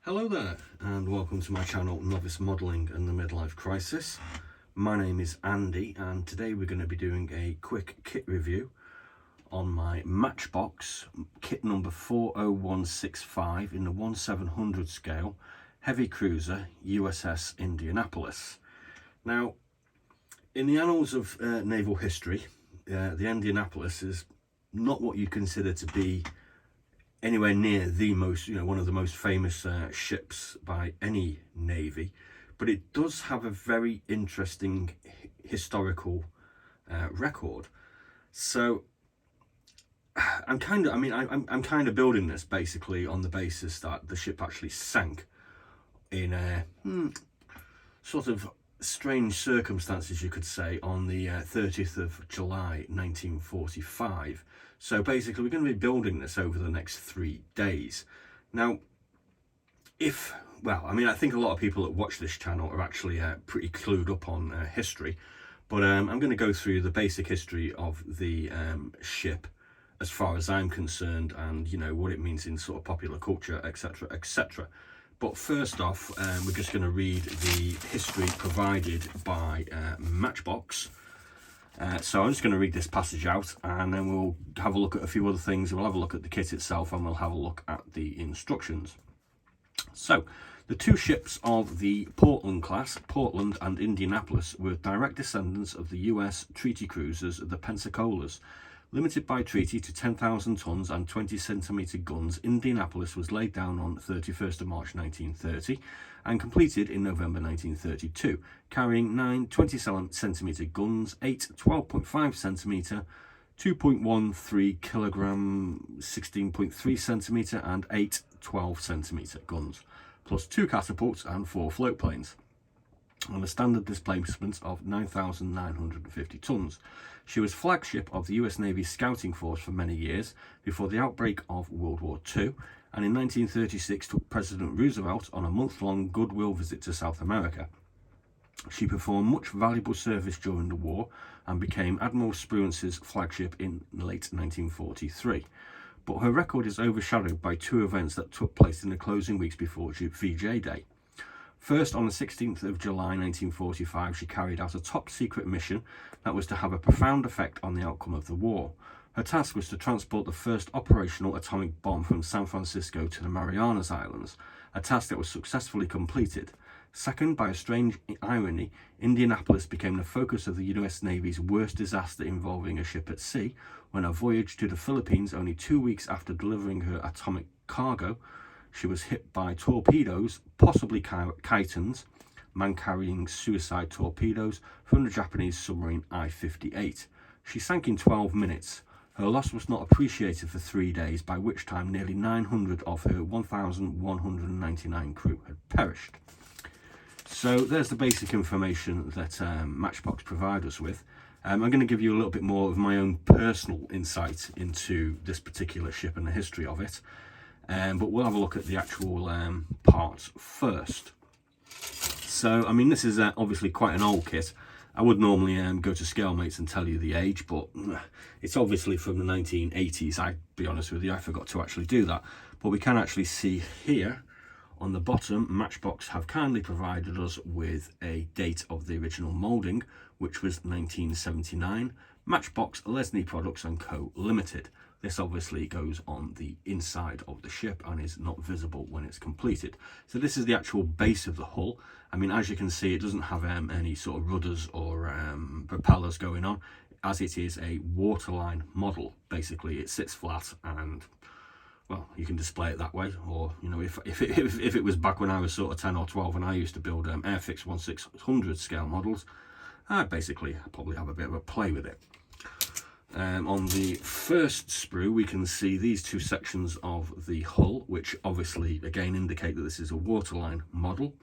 Hello there and welcome to my channel Novice Modelling and the Midlife Crisis. My name is Andy and today we're going to be doing a quick kit review on my Matchbox kit number 40165 in the 1/700 scale heavy cruiser U.S.S. Indianapolis. Now, in the annals of naval history, the Indianapolis is not what you consider to be anywhere near the most, one of the most famous ships by any navy, but it does have a very interesting historical record. So I'm kind of building this basically on the basis that the ship actually sank in a sort of strange circumstances, you could say, on the 30th of July 1945. So basically we're going to be building this over the next 3 days. Now, I think a lot of people that watch this channel are actually pretty clued up on history, but I'm going to go through the basic history of the ship as far as I'm concerned, and what it means in sort of popular culture, etc, etc. But first off, we're just going to read the history provided by Matchbox. So I'm just going to read this passage out, and then we'll have a look at a few other things. We'll have a look at the kit itself, and we'll have a look at the instructions. So, the two ships of the Portland class, Portland and Indianapolis, were direct descendants of the U.S. treaty cruisers, the Pensacola's. Limited by treaty to 10,000 tons and 20cm guns, Indianapolis was laid down on 31st of March 1930 and completed in November 1932, carrying 9 20cm guns, 8 12.5cm, 2.13 kilogram 16.3cm and 8 12cm guns, plus 2 catapults and 4 float planes, on a standard displacement of 9,950 tons. She was flagship of the US Navy Scouting Force for many years before the outbreak of World War II, and in 1936 took President Roosevelt on a month-long goodwill visit to South America. She performed much valuable service during the war and became Admiral Spruance's flagship in late 1943. But her record is overshadowed by two events that took place in the closing weeks before VJ Day. First, on the 16th of July 1945, she carried out a top-secret mission that was to have a profound effect on the outcome of the war. Her task was to transport the first operational atomic bomb from San Francisco to the Marianas Islands, a task that was successfully completed. Second, by a strange irony, Indianapolis became the focus of the US Navy's worst disaster involving a ship at sea, when a voyage to the Philippines only 2 weeks after delivering her atomic cargo, she was hit by torpedoes, possibly chitons, man-carrying suicide torpedoes from the Japanese submarine I-58. She sank in 12 minutes. Her loss was not appreciated for 3 days, by which time nearly 900 of her 1,199 crew had perished. So there's the basic information that Matchbox provide us with. I'm going to give you a little bit more of my own personal insight into this particular ship and the history of it. But we'll have a look at the actual parts first. So, this is obviously quite an old kit. I would normally go to Scalemates and tell you the age, but it's obviously from the 1980s. I'll be honest with you, I forgot to actually do that. But we can actually see here on the bottom, Matchbox have kindly provided us with a date of the original moulding, which was 1979. Matchbox Lesney Products & Co. Limited. This obviously goes on the inside of the ship and is not visible when it's completed. So this is the actual base of the hull. As you can see, it doesn't have any sort of rudders or propellers going on, as it is a waterline model. Basically, it sits flat and, well, you can display it that way. Or, if it was back when I was sort of 10 or 12 and I used to build Airfix 1600 scale models, I'd basically probably have a bit of a play with it. On the first sprue, we can see these two sections of the hull, which obviously again indicate that this is a waterline model.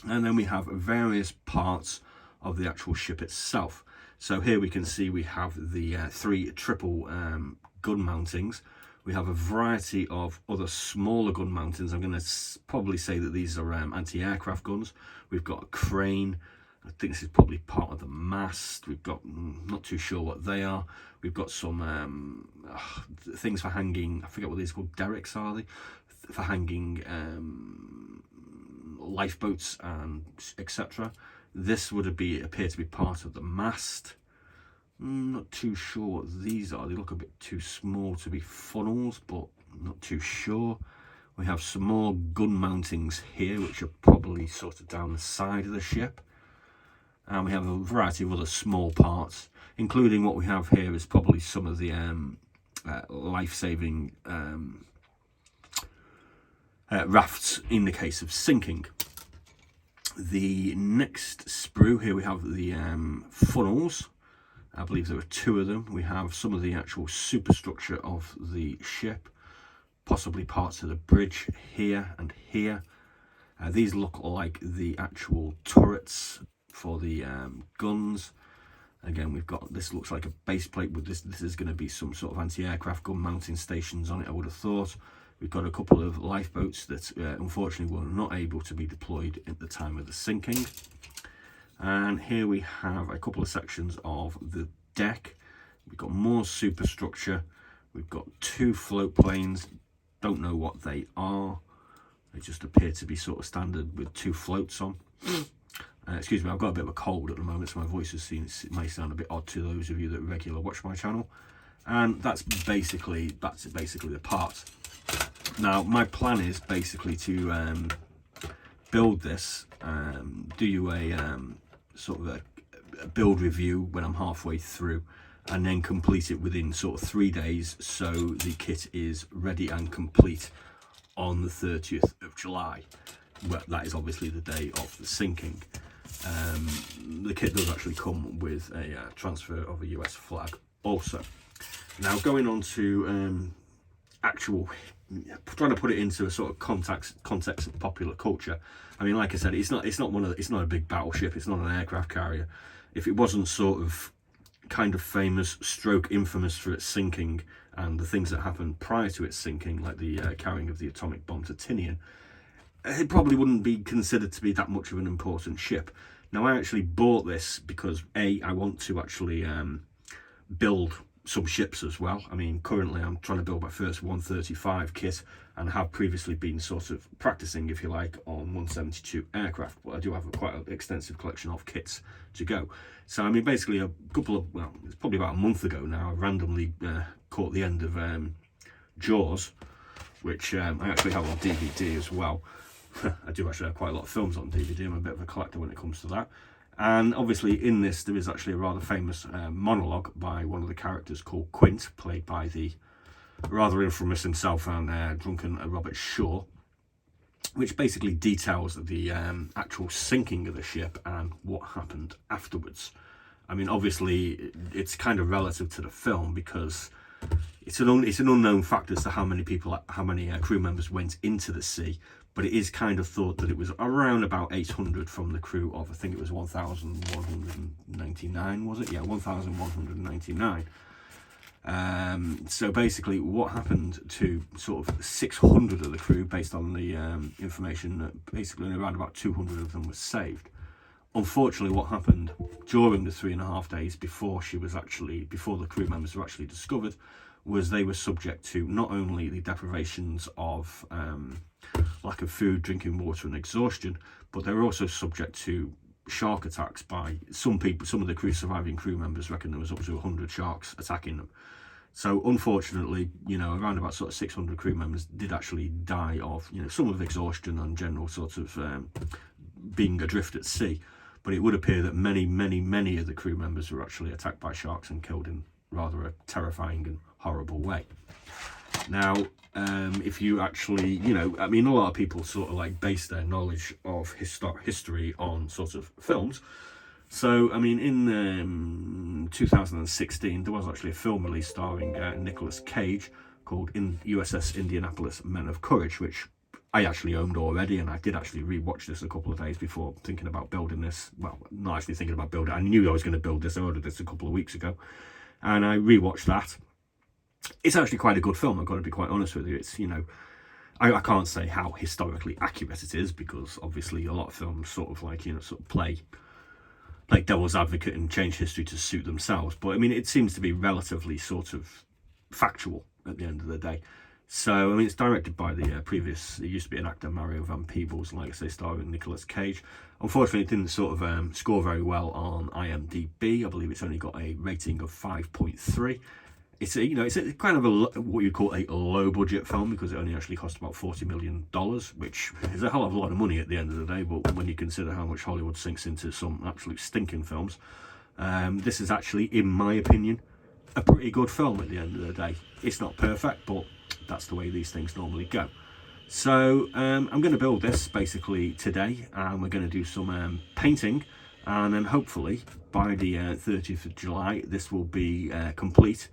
And then we have various parts of the actual ship itself. So here we can see we have the 3 triple gun mountings. We have a variety of other smaller gun mountings. I'm going to probably say that these are anti-aircraft guns. We've got a crane. I think this is probably part of the mast. We've got, not too sure what they are. We've got some things for hanging, I forget what these are called, derricks are they? For hanging lifeboats and etc. This would appear to be part of the mast. Not too sure what these are. They look a bit too small to be funnels, but not too sure. We have some more gun mountings here, which are probably sort of down the side of the ship. And we have a variety of other small parts, including what we have here is probably some of the life-saving rafts in the case of sinking. The next sprue here, we have the funnels. I believe there are 2 of them. We have some of the actual superstructure of the ship, possibly parts of the bridge here and here. These look like the actual turrets for the guns. Again, we've got, this looks like a base plate with this is going to be some sort of anti-aircraft gun mounting stations on it, I would have thought. We've got a couple of lifeboats that unfortunately were not able to be deployed at the time of the sinking. And here we have a couple of sections of the deck. We've got more superstructure. We've got 2 float planes. Don't know what they are. They just appear to be sort of standard with 2 floats on. Excuse me, I've got a bit of a cold at the moment, so my voice it may sound a bit odd to those of you that regularly watch my channel. And that's basically the parts. Now, my plan is basically to build this, do you a sort of a build review when I'm halfway through, and then complete it within sort of 3 days, so the kit is ready and complete on the 30th of July. Well, that is obviously the day of the sinking. The kit does actually come with a transfer of a US flag also. Now, going on to actual, trying to put it into a sort of context of popular culture. I mean, like I said, it's not a big battleship. It's not an aircraft carrier. If it wasn't sort of kind of famous stroke infamous for its sinking and the things that happened prior to its sinking, like the carrying of the atomic bomb titanic, it probably wouldn't be considered to be that much of an important ship. Now, I actually bought this because I want to actually build some ships as well. I mean, currently I'm trying to build my first 135 kit and have previously been sort of practicing, if you like, on 172 aircraft, but I do have quite an extensive collection of kits to go. So I mean, basically it's probably about a month ago now, I randomly caught the end of Jaws, which I actually have on DVD as well. I do actually have quite a lot of films on DVD. I'm a bit of a collector when it comes to that. And obviously in this there is actually a rather famous monologue by one of the characters called Quint, played by the rather infamous himself and drunken Robert Shaw, which basically details the actual sinking of the ship and what happened afterwards. I mean, obviously it's kind of relative to the film because it's an unknown fact as to how many crew members went into the sea, but it is kind of thought that it was around about 800 from the crew of, I think it was 1,199, was it? Yeah, 1,199. So basically what happened to sort of 600 of the crew, based on the information that basically around about 200 of them were saved. Unfortunately, what happened during the 3.5 days before the crew members were actually discovered was they were subject to not only the deprivations of lack of food, drinking water and exhaustion, but they were also subject to shark attacks by some people. Some of the surviving crew members reckon there was up to 100 sharks attacking them. So unfortunately, around about sort of 600 crew members did actually die of, some of exhaustion and general sort of being adrift at sea. But it would appear that many of the crew members were actually attacked by sharks and killed in rather a terrifying and horrible way. Now, if you actually, I mean, a lot of people sort of like base their knowledge of history on sort of films. So, I mean, in 2016, there was actually a film release starring Nicolas Cage called U.S.S. Indianapolis Men of Courage, which I actually owned already, and I did actually rewatch this a couple of days before thinking about building this. Well, not actually thinking about building it. I knew I was going to build this. I ordered this a couple of weeks ago, and I rewatched that. It's actually quite a good film, I've got to be quite honest with you. It's, I can't say how historically accurate it is, because obviously a lot of films sort of like, sort of play like devil's advocate and change history to suit themselves. But I mean, it seems to be relatively sort of factual at the end of the day. So, I mean, it's directed by the previous, it used to be an actor, Mario Van Peebles, like I say, starring Nicolas Cage. Unfortunately, it didn't sort of score very well on IMDb. I believe it's only got a rating of 5.3. It's a, it's a kind of what you call a low budget film, because it only actually cost about $40 million, which is a hell of a lot of money at the end of the day. But when you consider how much Hollywood sinks into some absolute stinking films, this is actually, in my opinion, a pretty good film at the end of the day. It's not perfect, but that's the way these things normally go. So I'm going to build this basically today, and we're going to do some painting, and then hopefully by the 30th of July this will be complete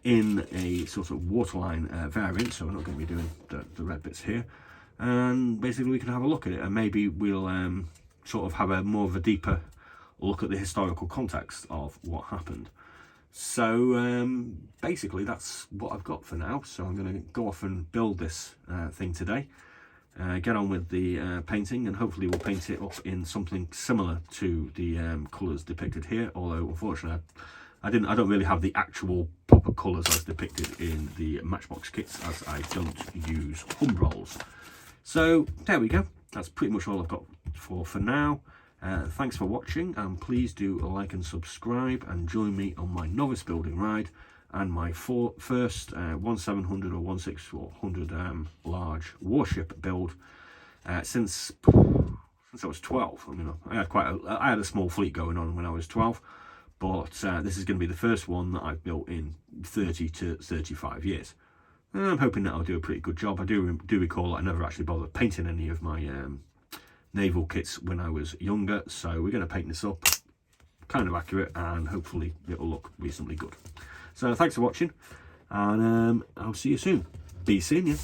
in a sort of waterline variant. So we're not going to be doing the red bits here, and basically we can have a look at it, and maybe we'll sort of have a more of a deeper look at the historical context of what happened. So basically that's what I've got for now. So I'm going to go off and build this thing today, get on with the painting, and hopefully we'll paint it up in something similar to the colours depicted here, although unfortunately I don't really have the actual proper colours as depicted in the Matchbox kits, as I don't use umbrals. So there we go, that's pretty much all I've got for now. Thanks for watching, and please do like and subscribe, and join me on my novice building ride and my first 1700 or 1600 large warship build since I was 12. I mean, I had a small fleet going on when I was 12, but this is going to be the first one that I've built in 30 to 35 years. And I'm hoping that I'll do a pretty good job. I do recall I never actually bothered painting any of my naval kits when I was younger, so we're going to paint this up kind of accurate, and hopefully it'll look reasonably good. So thanks for watching, and I'll see you soon. Be seeing you.